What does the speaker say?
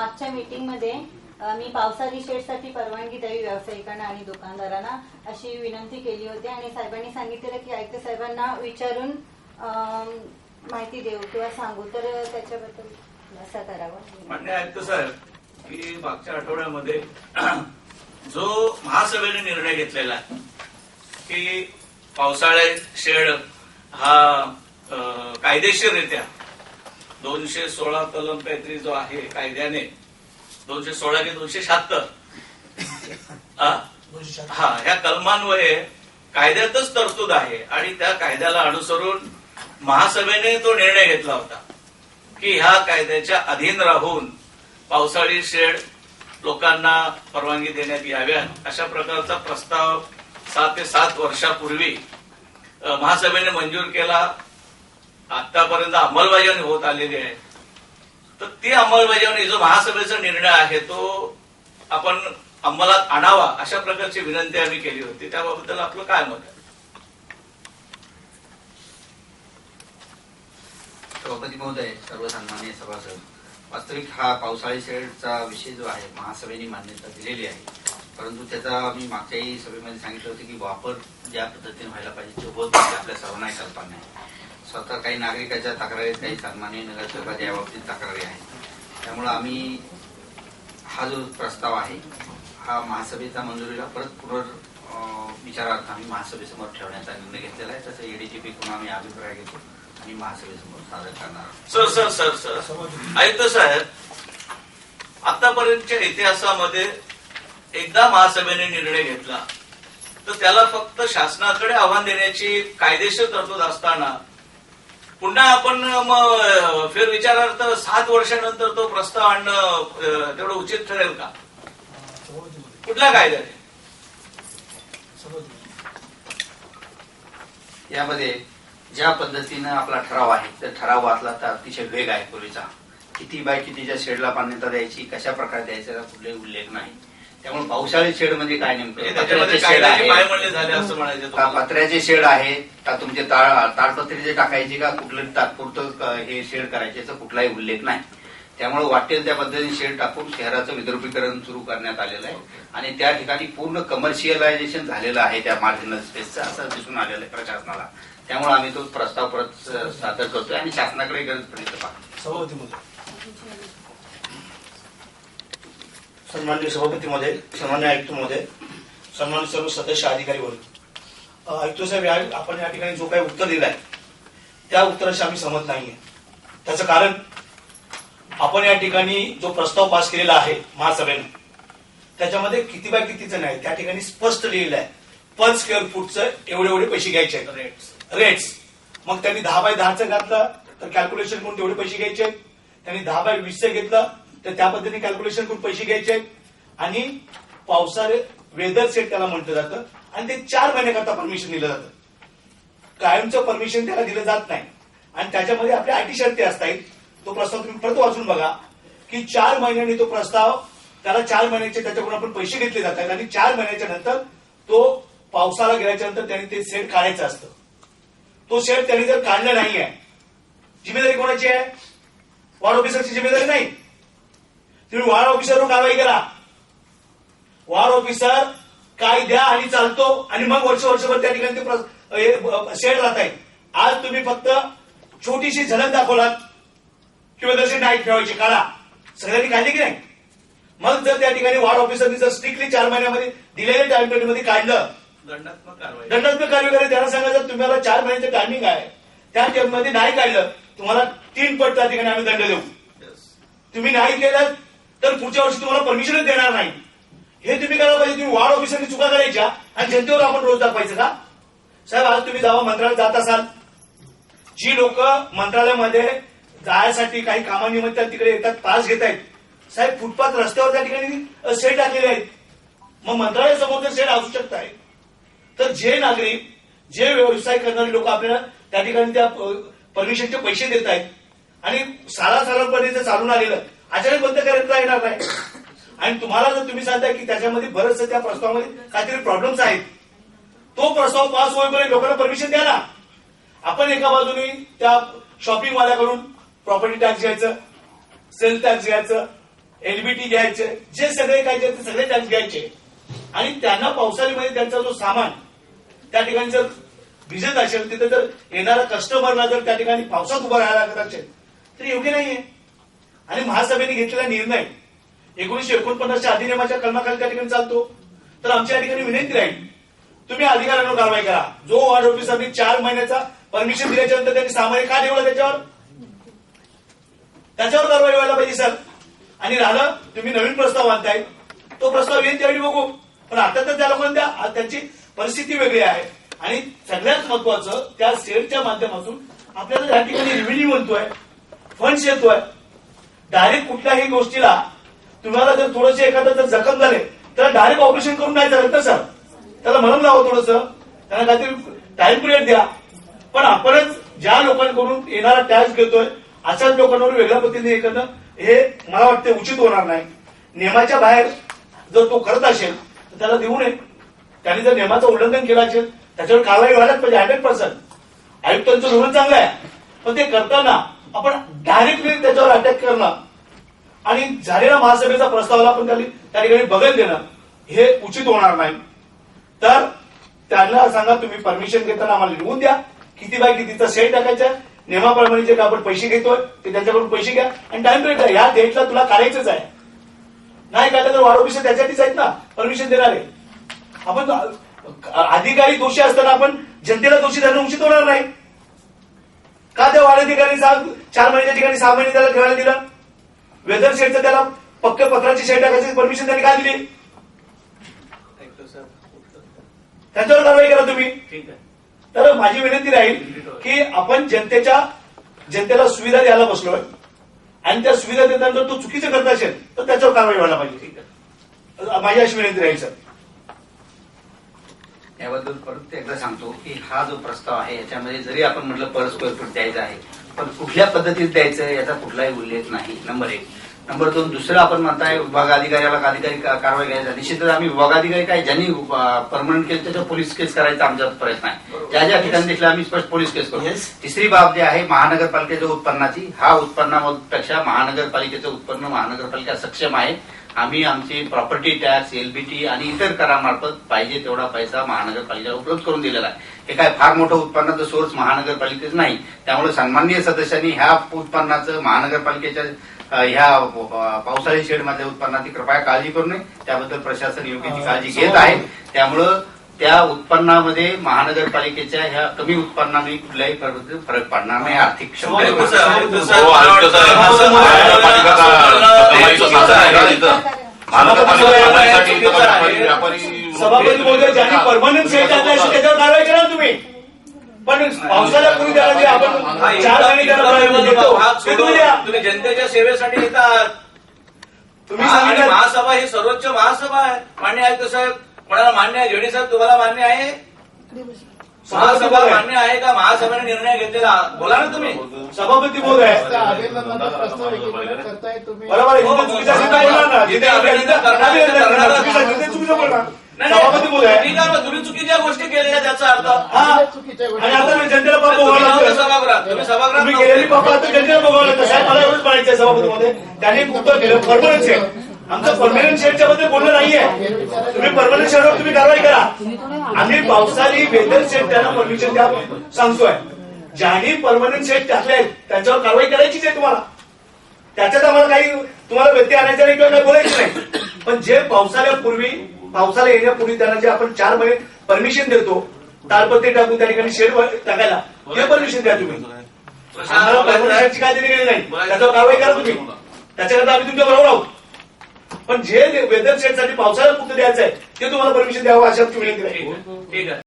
मागच्या मीटिंगमध्ये मी पावसाळी शेडसाठी परवानगी द्यावी व्यावसायिकांना आणि दुकानदारांना अशी विनंती केली होती आणि साहेबांनी सांगितलेलं की आयुक्त साहेबांना विचारून माहिती देऊ किंवा सांगू, तर त्याच्याबद्दल असं करावं. मान्य आयुक्त साहेब की मागच्या आठवड्यामध्ये जो महासभेने निर्णय घेतलेला आहे की पावसाळी शेड हा कायदेशीररित्या 216 कलम काहीतरी जो आहे कायद्याने 216 की 276 ह्या कलमान्वये कायद्यातच तरतूद आहे आणि त्या कायद्याला अनुसरून महासभेने तो निर्णय घेतला होता की ह्या कायद्याच्या अधीन राहून पावसाळी शेड लोकांना परवानगी देण्यात याव्या अशा प्रकारचा प्रस्ताव 7 ते 7 वर्षापूर्वी महासभेने मंजूर केला. आतापर्यंत अंमलबजावणी होत आलेली आहे. तर ती अंमलबजावणी जो महासभेचा निर्णय आहे तो आपण अंमलात आणावा अशा प्रकारची विनंती आम्ही केली होती. त्याबाबत आपलं काय मत आहे? सभापती महोदय, सर्व सन्माननीय सभासद, वास्तविक हा पावसाळी शेडचा विषय जो आहे महासभेने मान्यता दिलेली आहे, परंतु त्याचा मी मागच्याही सभेमध्ये सांगितलं होतं की वापर ज्या पद्धतीने व्हायला पाहिजे तो होत नाही, आपल्या सर्वांनाही कल्पना आहे. स्वतः काही नागरिकांच्या तक्रारी, काही सन्माननीय नगरसेवकाच्या याबाबतीत तक्रारी आहेत. त्यामुळे आम्ही हा जो प्रस्ताव आहे हा महासभेचा मंजुरीला परत विचारार्थ आम्ही महासभेसमोर ठेवण्याचा निर्णय घेतलेला आहे. तसं एडीजीपी कडून आम्ही अभिप्राय घेतो आणि महासभेसमोर सादर करणार. सर आयुक्त साहेब, आतापर्यंतच्या इतिहासामध्ये एकदा महासभेने निर्णय घेतला तर त्याला फक्त शासनाकडे आव्हान देण्याची कायदेशीर तरतूद असताना पुन्हा आपण मग फेरविचारार्थ 7 वर्षानंतर तो प्रस्ताव आणणं तेवढं उचित ठरेल का? कुठल्या कायद्याने? यामध्ये ज्या पद्धतीनं आपला ठराव आहे तर ठराव वाचला तर अतिशय वेग आहे पूर्वीचा. किती बाय कितीच्या शेडला मान्यता द्यायची, कशा प्रकारे द्यायचा याचा कुठलाही उल्लेख नाही. त्यामुळे पावसाळी शेड म्हणजे काय नेमकं? पत्र्याचे शेड आहे का? पत्र्याचे शेड आहे का? तुमचे ताडपत्रीचे टाकायचे का? कुठलं तात्पुरतं हे शेड करायचे याचा कुठलाही उल्लेख नाही. त्यामुळे वाटेल त्या पद्धतीने शेड टाकून शहराचं विद्रुपीकरण सुरू करण्यात आलेलं आहे आणि त्या ठिकाणी पूर्ण कमर्शियलायझेशन झालेलं आहे त्या मार्जिनल स्पेसचं, असं दिसून आलेलं आहे प्रशासनाला. त्यामुळे आम्ही तो प्रस्ताव परत सादर करतोय आणि शासनाकडे गरज पडली तर पाहतो. सन्माननीय सभापती महोदय, सन्मान्य आयुक्त महोदय, सन्मान्य सर्व सदस्य अधिकारी वर्ग, आयुक्त साहेब, आपण या ठिकाणी जो काही उत्तर दिलाय त्या उत्तराशी आम्ही सहमत नाहीये. त्याचं कारण आपण या ठिकाणी जो प्रस्ताव पास केलेला आहे महासभेने त्याच्यामध्ये किती बाय कितीचं नाही, त्या ठिकाणी स्पष्ट लिहिलं आहे पर स्क्वेअर फूटचं एवढे पैसे घ्यायचे आहेत रेट्स. मग त्यांनी 10 बाय 10चं घातलं तर कॅल्क्युलेशन करून तेवढे पैसे घ्यायचे आहेत. त्यांनी 10 बाय 20चं घेतलं तर त्या पद्धतीने कॅल्क्युलेशन करून पैसे घ्यायचे आहेत. आणि पावसाळे वेदर सेट त्याला म्हटलं जातं आणि ते 4 महिन्याकरता परमिशन दिलं जातं. कायमचं परमिशन त्याला दिलं जात नाही आणि त्याच्यामध्ये आपल्या अटी शर्ती असतात. तो प्रस्ताव तुम्ही परत वाचून बघा की 4 महिन्यांनी तो प्रस्ताव त्याला 4 महिन्याचे त्याच्याकडून आपण पैसे घेतले जातात आणि 4 महिन्याच्या नंतर तो पावसाला गेल्याच्या नंतर त्यांनी ते सेट काढायचं असतं. तो सेट त्यांनी जर काढलं नाहीये, जिम्मेदारी कोणाची आहे? वॉर्ड ऑफिसरची जिम्मेदारी नाही. तुम्ही वॉर्ड ऑफिसरवर कारवाई करा. वॉर्ड ऑफिसर काय द्या आणि चालतो आणि मग वर्षभर त्या ठिकाणी ते सेट राहत आहे. आज तुम्ही फक्त छोटीशी झलक दाखवलात किंवा जशी नाईट ठेवायची काढा, सगळ्यांनी काढली की नाही? मग जर त्या ठिकाणी वॉर्ड ऑफिसरनी जर स्ट्रिक्टली 4 महिन्यामध्ये दिलेल्या टाइम पिरियडमध्ये काढलं, दंडात्मक कारवाई करायला त्यांना सांगायचं तुम्हाला 4 महिन्याचं टायमिंग आहे, त्या टाइममध्ये नाही काढलं तुम्हाला 3 पट त्या ठिकाणी आम्ही दंड देऊ. तुम्ही नाही केलं तर पुढच्या वर्षी तुम्हाला परमिशनच देणार नाही. हे तुम्ही करायला पाहिजे. तुम्ही वॉर्ड ऑफिसरनी चुका करायच्या आणि जनतेवर आपण रोज दाखवायचं का? साहेब, आज तुम्ही जेव्हा मंत्रालयात जात असाल, जी लोक मंत्रालयामध्ये जायसाठी काही कामानिमित्त तिकडे येतात, पास घेत आहेत, साहेब फुटपाथ रस्त्यावर त्या ठिकाणी सेट टाकलेले आहेत. मग मंत्रालयासमोर जर सेट असू शकत आहे तर जे नागरिक, जे व्यवसाय करणारे लोक आपल्याला त्या ठिकाणी त्या परमिशनचे पैसे देत आहेत आणि सालापर्यंत चालून आलेलं अचानक बंद करता येणार नाही. आणि तुम्हाला जर तुम्ही सांगताय की त्याच्यामध्ये बरंच त्या प्रस्तावामध्ये काहीतरी प्रॉब्लेम्स आहेत, तो प्रस्ताव पास होईपर्यंत लोकांना परमिशन द्या ना. आपण एका बाजूने त्या शॉपिंग वाल्याकडून प्रॉपर्टी टॅक्स घ्यायचं, सेल टॅक्स घ्यायचं, एलबीटी घ्यायचे, जे सगळे काय ते सगळे टॅक्स घ्यायचे आणि त्यांना पावसाळ्यामध्ये त्यांचा जो सामान त्या ठिकाणी जर भिजत असेल, तिथे जर येणाऱ्या कस्टमरला जर त्या ठिकाणी पावसात उभं राहायला लागत असेल तर योग्य नाहीये. आणि महासभेने घेतलेला निर्णय 1949च्या अधिनियमाच्या कलमाखाली त्या ठिकाणी चालतो. तर आमच्या या ठिकाणी विनंती राहील, तुम्ही अधिकाऱ्यांवर कारवाई करा. जो वॉर्ड ऑफिसरनी 4 महिन्याचा परमिशन दिल्याच्या नंतर त्यांनी 6 महिने का ठेवलं त्याच्यावर कारवाई व्हायला पाहिजे सर. आणि राहिलं तुम्ही नवीन प्रस्ताव आणताय, तो प्रस्ताव येईल त्यावेळी बघू. पण आता तर त्या लोकांना त्यांची परिस्थिती वेगळी आहे. आणि सगळ्यात महत्वाचं त्या सेलच्या माध्यमातून आपल्याला या ठिकाणी रेव्हेन्यू बनतोय, फंड्स येतोय. डायरेक्ट कुठल्याही गोष्टीला तुम्हाला जर थोडेसे एखादं जर जखम झाले तर डायरेक्ट ऑपरेशन करून नाही चालत ना सर. त्याला मलम लावा थोडंसं, त्यांना काहीतरी टाइम पिरियड द्या. पण आपणच ज्या लोकांकडून येणारा टॅक्स घेतोय अशाच लोकांवर वेगळ्या पद्धतीने हे करणं हे मला वाटतं उचित होणार नाही. नियमाच्या बाहेर जर तो करत असेल तर त्याला देऊ नये. त्यांनी जर नियमाचं उल्लंघन केलं असेल त्याच्यावर कारवाई व्हायलाच पाहिजे 100%. आयुक्तांचं धोरण चांगलं आहे, पण ते करताना आपण डायरेक्टली त्याच्यावर अटॅक करणं आणि झालेल्या महासभेचा प्रस्तावाला आपण त्या ठिकाणी बघत देणं हे उचित होणार नाही. तर त्यांना सांगा तुम्ही परमिशन घेताना आम्हाला लिहून द्या, किती बाय कितीचा सेट टाकायचा, नियमाप्रमाणे जे आपण पैसे घेतोय ते त्यांच्याकडून पैसे घ्या आणि टाइम पिरियड द्या. या डेटला तुला काढायचंच आहे. नाही काढलं तर वाढ ऑफिसर त्याच्यासाठीच आहेत ना परमिशन देणारे. आपण अधिकारी दोषी असताना आपण जनतेला दोषी धरणं उचित होणार नाही का? त्या वाढ अधिकारी 4 महिन्याच्या ठिकाणी 6 महिने त्याला ठेवायला दिलं. वेदर शेडचं त्याला पक्क पत्राची शेड टाकायची परमिशन त्यांनी काय दिली? त्यांच्यावर कारवाई करा तुम्ही. ठीक आहे. तर माझी विनंती राहील की आपण जनतेला सुविधा द्यायला बसलोय आणि त्या सुविधा देताना जर तो चुकीचं करत असेल तर त्याच्यावर कारवाई व्हायला पाहिजे. ठीक आहे. माझी अशी विनंती राहील सर. याबद्दल परत एकदा सांगतो की हा जो प्रस्ताव आहे याच्यामध्ये जरी आपण म्हटलं पर स्क्वेअर फूट द्यायचं आहे, पण कुठल्या पद्धतीत द्यायचं याचा कुठलाही उल्लेख नाही. नंबर 1. नंबर 2, दुसरं आपण म्हणताय विभागाधिकाऱ्याला अधिकारी कारवाई घ्यायचा. निश्चितच आम्ही विभागाधिकारी काय ज्यांनी परमनंट केलं त्याच्यावर पोलीस केस करायचा आमचा प्रयत्न आहे. ज्या ज्या ठिकाणी देखील आम्ही स्पष्ट पोलीस केस करू. तिसरी बाब जी आहे महानगरपालिकेच्या उत्पन्नाची, हा उत्पन्नापेक्षा महानगरपालिकेचं उत्पन्न महानगरपालिका सक्षम आहे. आम्ही आमची प्रॉपर्टी टॅक्स, एलबीटी आणि इतर करामार्फत पाहिजे तेवढा पैसा महानगरपालिकेला उपलब्ध करून दिलेला आहे. हे काय फार मोठं उत्पन्नाचं सोर्स महानगरपालिकेच नाही. त्यामुळे सन्माननीय सदस्यांनी ह्या उत्पन्नाचं महानगरपालिकेच्या ह्या पावसाळी शेडमधल्या उत्पन्नाची कृपया काळजी करू नये. त्याबद्दल प्रशासन योग्य ती काळजी घेत आहे. त्यामुळं त्या उत्पन्नामध्ये महानगरपालिकेच्या ह्या कमी उत्पन्नाने कुठल्याही फरक पडणार नाही. आर्थिक सभापती महोदय ज्यांनी परमनंट सेट टाकला असेल त्याच्यावर कारवाई करा तुम्ही. पण पावसाळ्यापूर्वी त्याला आपण 4 महिने त्याला तुम्ही जनतेच्या सेवेसाठी येतात. तुम्ही आणि सांगितलं महासभा ही सर्वोच्च महासभा आहे. मान्य आयुक्त साहेब, कोणाला मान्य आहे? जेडी साहेब तुम्हाला मान्य आहे? महासभा मान्य आहे का? महासभेने निर्णय घेतलेला बोला ना तुम्ही. सभापती महोदय बरोबर आहे. जिथे चुकीचा सिद्ध बोलणार ना, जिथे चुकीचं बोलणार सभापती महोदय. ठीक आहे, मग तुम्ही चुकीच्या गोष्टी केलेल्या त्याचा अर्थ हा. आणि आता मी जनतेला पाप भोगावं सभागृहात तुम्ही सभागृहात तुम्ही गेलेली पाप आता जनतेला भोगावं लागतं. साहेब मला एवढंच म्हणायचं आहे सभापती महोदय, त्यांनी एक उत्तर दिलं परमनंट सेट. आमचं परमनंट शेडच्या बद्दल बोलणं नाहीये. तुम्ही परमनंट शेडवर तुम्ही कारवाई करा. आम्ही पावसाळी वेदर शेड त्यांना परमिशन द्या सांगतोय. ज्यांनी परमनंट शेड टाकले आहेत त्यांच्यावर कारवाई करायचीच आहे तुम्हाला. त्याच्यात आम्हाला काही तुम्हाला व्यत्यय आणायचा नाही किंवा काही बोलायचं नाही. पण जे पावसाळा येण्यापूर्वी त्यांना जे आपण 4 महिने परमिशन देतो ताडपत्री टाकून त्या ठिकाणी शेड टाकायला, ते परमिशन द्या तुम्ही. आम्हाला परमनंट शेडची काय दिली नाही, त्याच्यावर कारवाई करा तुम्ही. त्याच्याकरता आम्ही तुमच्या बरोबर आहोत. पण जे वेदर शेडसाठी पावसाळ्यात फक्त द्यायचं आहे ते तुम्हाला परमिशन द्यावं अशा विनंती आहे. ठीक आहे.